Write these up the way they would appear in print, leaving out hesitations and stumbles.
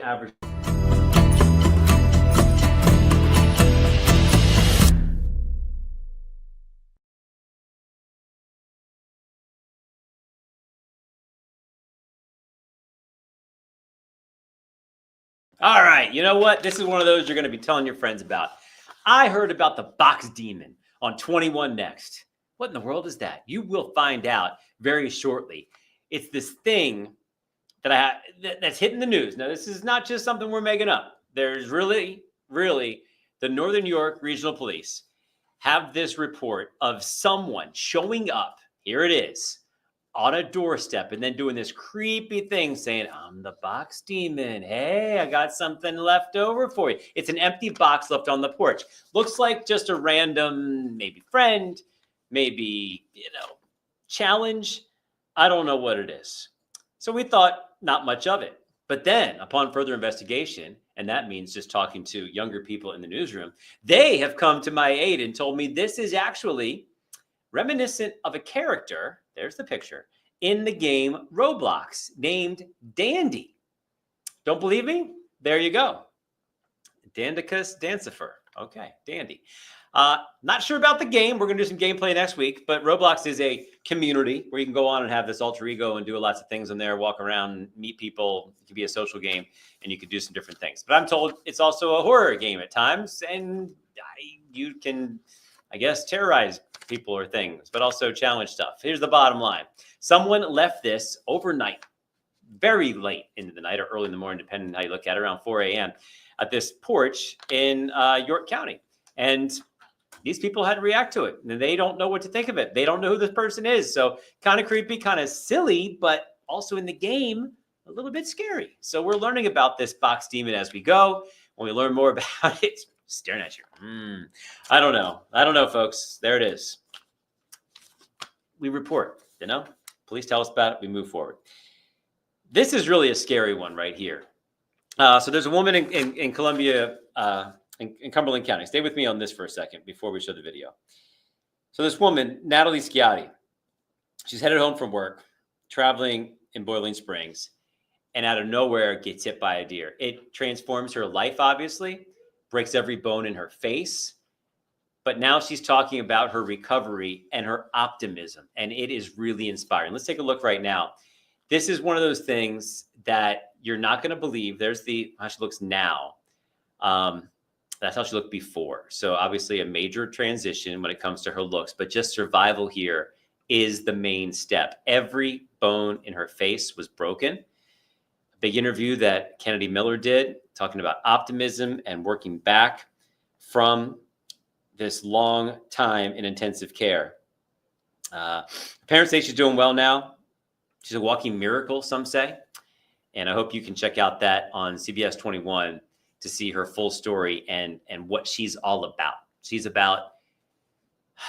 average. All right, you know what? This is one of those you're going to be telling your friends about. I heard about the box demon on 21 Next. What in the world is that? You will find out very shortly. It's this thing that's hitting the news. Now, this is not just something we're making up. There's really the Northern New York Regional Police have this report of someone showing up. Here it is on a doorstep and then doing this creepy thing saying, I'm the box demon. Hey, I got something left over for you. It's an empty box left on the porch. Looks like just a random, maybe friend, maybe, challenge. I don't know what it is. So we thought not much of it. But then upon further investigation, and that means just talking to younger people in the newsroom, they have come to my aid and told me this is actually reminiscent of a character, there's the picture, in the game Roblox named Dandy. Don't believe me? There you go. Dandicus Dancifer. Okay, Dandy. Not sure about the game. We're going to do some gameplay next week, but Roblox is a community where you can go on and have this alter ego and do lots of things in there, walk around, and meet people. It could be a social game, and you could do some different things. But I'm told it's also a horror game at times, and you can, I guess, terrorize people or things, but also challenge stuff. Here's the bottom line. Someone left this overnight, very late into the night or early in the morning, depending on how you look at it, around 4 a.m. at this porch in York County. And these people had to react to it. And they don't know what to think of it. They don't know who this person is. So kind of creepy, kind of silly, but also in the game, a little bit scary. So we're learning about this box demon as we go. When we learn more about it, staring at you. I don't know, folks. There it is. We report, Police tell us about it. We move forward. This is really a scary one right here. So there's a woman in Columbia, in Cumberland County. Stay with me on this for a second before we show the video. So this woman, Natalie Sciatti, she's headed home from work, traveling in Boiling Springs, and out of nowhere gets hit by a deer. It transforms her life, obviously, breaks every bone in her face. But now she's talking about her recovery and her optimism, and it is really inspiring. Let's take a look right now. This is one of those things that you're not going to believe. There's how she looks now. That's how she looked before. So obviously a major transition when it comes to her looks, but just survival here is the main step. Every bone in her face was broken. A big interview that Kennedy Miller did, talking about optimism and working back from this long time in intensive care. Parents say she's doing well now. She's a walking miracle, some say. And I hope you can check out that on CBS 21 to see her full story and what she's all about. She's about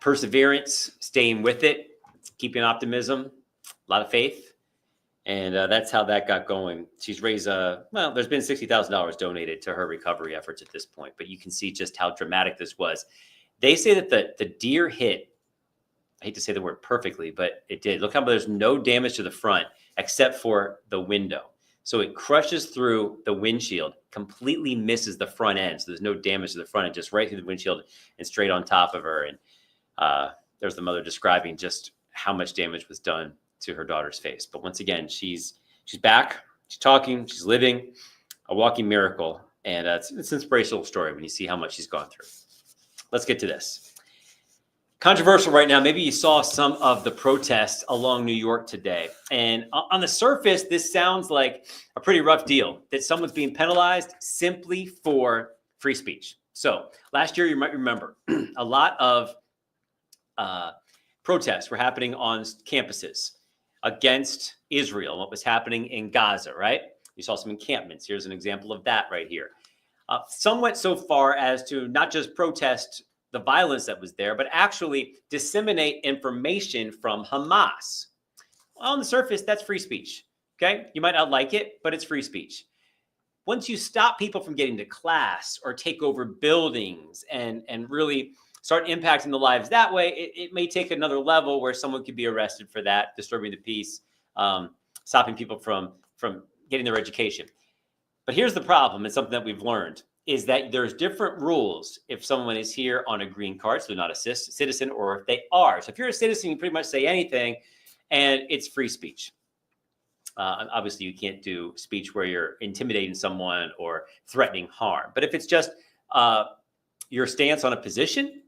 perseverance, staying with it, keeping optimism, a lot of faith. And that's how that got going. She's raised, there's been $60,000 donated to her recovery efforts at this point, but you can see just how dramatic this was. They say that the deer hit, I hate to say the word perfectly, but it did. Look how there's no damage to the front except for the window. So it crushes through the windshield, completely misses the front end. So there's no damage to the front end, just right through the windshield and straight on top of her. And there's the mother describing just how much damage was done to her daughter's face. But once again, she's back, she's talking, she's living, a walking miracle. And it's an inspirational story when you see how much she's gone through. Let's get to this. Controversial right now. Maybe you saw some of the protests along New York today. And on the surface, this sounds like a pretty rough deal, that someone's being penalized simply for free speech. So last year, you might remember, a lot of protests were happening on campuses against Israel, what was happening in Gaza, right? You saw some encampments. Here's an example of that right here. Some went so far as to not just protest the violence that was there, but actually disseminate information from Hamas. Well, on the surface, that's free speech, okay? You might not like it, but it's free speech. Once you stop people from getting to class or take over buildings and really start impacting the lives that way, it may take another level where someone could be arrested for that, disturbing the peace, stopping people from getting their education. But here's the problem, and something that we've learned is that there's different rules if someone is here on a green card, so they're not a citizen, or if they are. So if you're a citizen, you pretty much say anything, and it's free speech. Obviously, you can't do speech where you're intimidating someone or threatening harm. But if it's just your stance on a position,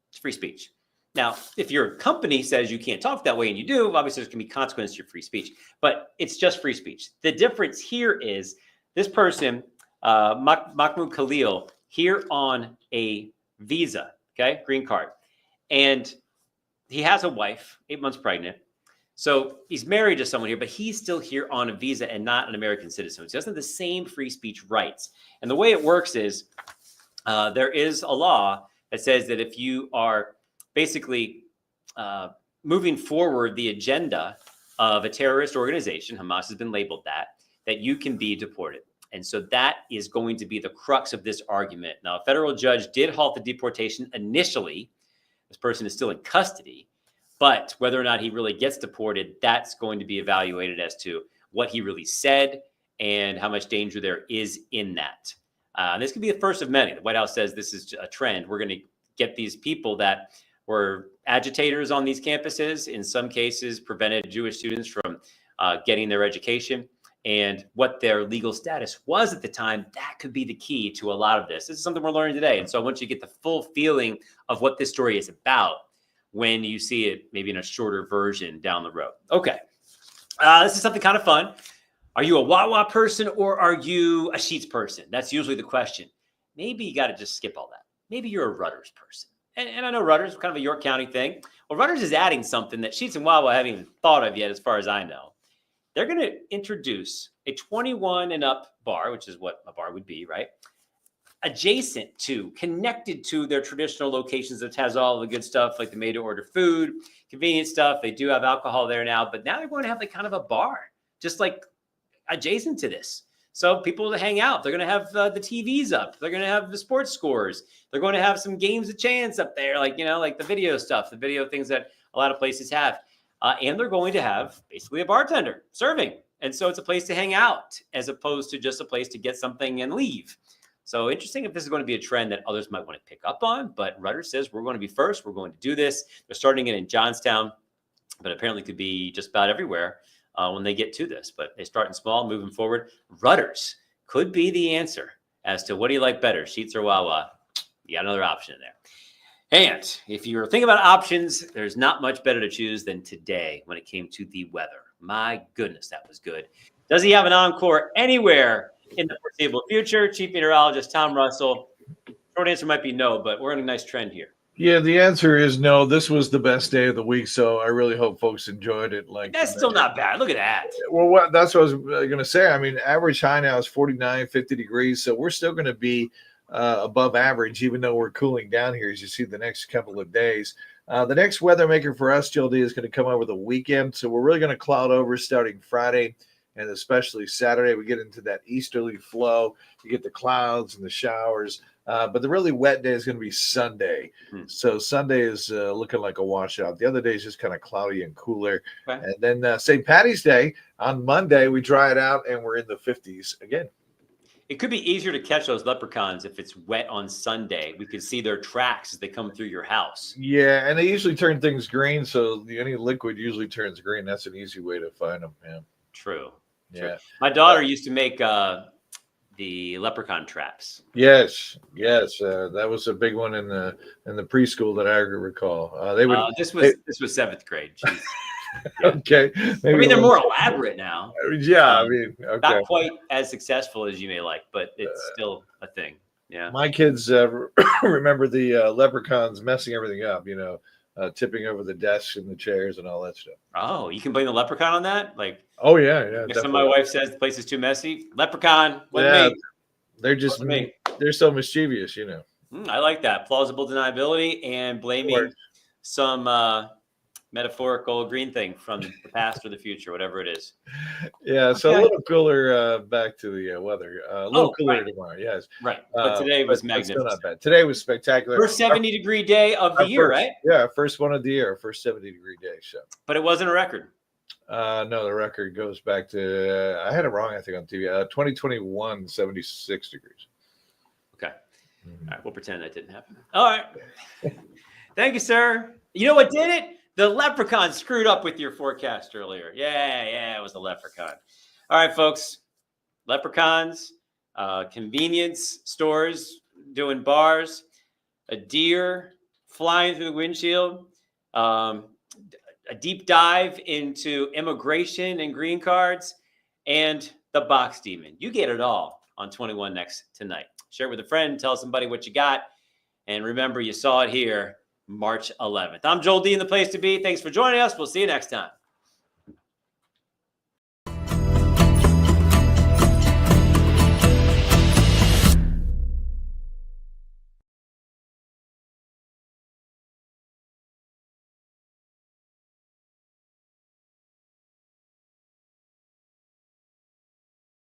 it's free speech. Now, if your company says you can't talk that way and you do, obviously there's going to be consequences to your free speech. But it's just free speech. The difference here is this person, Mahmoud Khalil, here on a visa, okay, green card. And he has a wife, 8 months pregnant. So he's married to someone here, but he's still here on a visa and not an American citizen. So he doesn't have the same free speech rights. And the way it works is there is a law that says that if you are basically moving forward the agenda of a terrorist organization, Hamas has been labeled that you can be deported. And so that is going to be the crux of this argument. Now, a federal judge did halt the deportation initially. This person is still in custody. But whether or not he really gets deported, that's going to be evaluated as to what he really said and how much danger there is in that. This could be the first of many. The White House says this is a trend. We're going to get these people that were agitators on these campuses, in some cases prevented Jewish students from getting their education, and what their legal status was at the time. That could be the key to a lot of this. This is something we're learning today. And so I want you to get the full feeling of what this story is about when you see it maybe in a shorter version down the road. Okay. This is something kind of fun. Are you a Wawa person or are you a Sheetz person? That's usually the question. Maybe you got to just skip all that. Maybe you're a Rutter's person. And I know Rutter's kind of a York County thing. Well, Rutter's is adding something that Sheetz and Wawa haven't even thought of yet, as far as I know. They're going to introduce a 21 and up bar, which is what a bar would be, right? Adjacent to, connected to their traditional locations that has all the good stuff like the made to order food, convenient stuff. They do have alcohol there now, but now they're going to have like kind of a bar, just like adjacent to this. So people to hang out. They're going to have the TVs up. They're going to have the sports scores. They're going to have some games of chance up there, like, you know, like the video stuff, the video things that a lot of places have. And they're going to have basically a bartender serving. And so it's a place to hang out as opposed to just a place to get something and leave. So interesting if this is going to be a trend that others might want to pick up on, but Rutter says we're going to be first. We're going to do this. They're starting it in Johnstown, but apparently could be just about everywhere when they get to this. But they're starting small, moving forward. Rutters could be the answer as to what do you like better, Sheetz or Wawa? You got another option in there. And if you're thinking about options, there's not much better to choose than today when it came to the weather. My goodness, that was good. Does he have an encore anywhere in the foreseeable future? Chief Meteorologist Tom Russell. Short answer might be no, but we're in a nice trend here. Yeah, the answer is no. This was the best day of the week, so I really hope folks enjoyed it. Like, that's still not bad. Look at that. Well, that's what I was going to say. I mean, average high now is 49, 50 degrees, so we're still going to be above average, even though we're cooling down here, as you see the next couple of days. The next weather maker for us, GLD, is going to come over the weekend, so we're really going to cloud over starting Friday and especially Saturday. We get into that easterly flow. You get the clouds and the showers. But the really wet day is going to be Sunday. So Sunday is looking like a washout. The other day is just kind of cloudy and cooler. Okay. And then St. Patty's Day on Monday, we dry it out and we're in the 50s again. It could be easier to catch those leprechauns if it's wet on Sunday. We could see their tracks as they come through your house. Yeah, and they usually turn things green. So any liquid usually turns green. That's an easy way to find them. Yeah. True. Yeah. My daughter used to make the leprechaun traps. Yes. That was a big one in the preschool that I recall. They would. This was 7th grade. Yeah. Okay. Maybe I mean, they're more elaborate now. Yeah, I mean, okay. Not quite as successful as you may like, but it's still a thing. Yeah. My kids remember the leprechauns messing everything up, you know, tipping over the desks and the chairs and all that stuff. Oh, you can blame the leprechaun on that? Like, oh yeah. Next time my wife says the place is too messy, leprechaun, me. They're so mischievous, you know. I like that. Plausible deniability and blaming some metaphorical green thing from the past or the future, whatever it is. Yeah, so a little cooler back to the weather. A little cooler tomorrow, yes. Right, but today was magnificent. Still not bad. Today was spectacular. First 70-degree day of the year, right? Yeah, first one of the year, first 70-degree day. So. But it wasn't a record. No, the record goes back to, I had it wrong, I think, on TV. 2021, 76 degrees. Okay. All right. We'll pretend that didn't happen. All right. Thank you, sir. You know what did it? The leprechaun screwed up with your forecast earlier. Yeah, it was the leprechaun. All right, folks. Leprechauns, convenience stores doing bars, a deer flying through the windshield, a deep dive into immigration and green cards, and the box demon. You get it all on 21 Next tonight. Share it with a friend. Tell somebody what you got. And remember, you saw it here March 11th. I'm Joel D in the place to be. Thanks for joining us. We'll see you next time.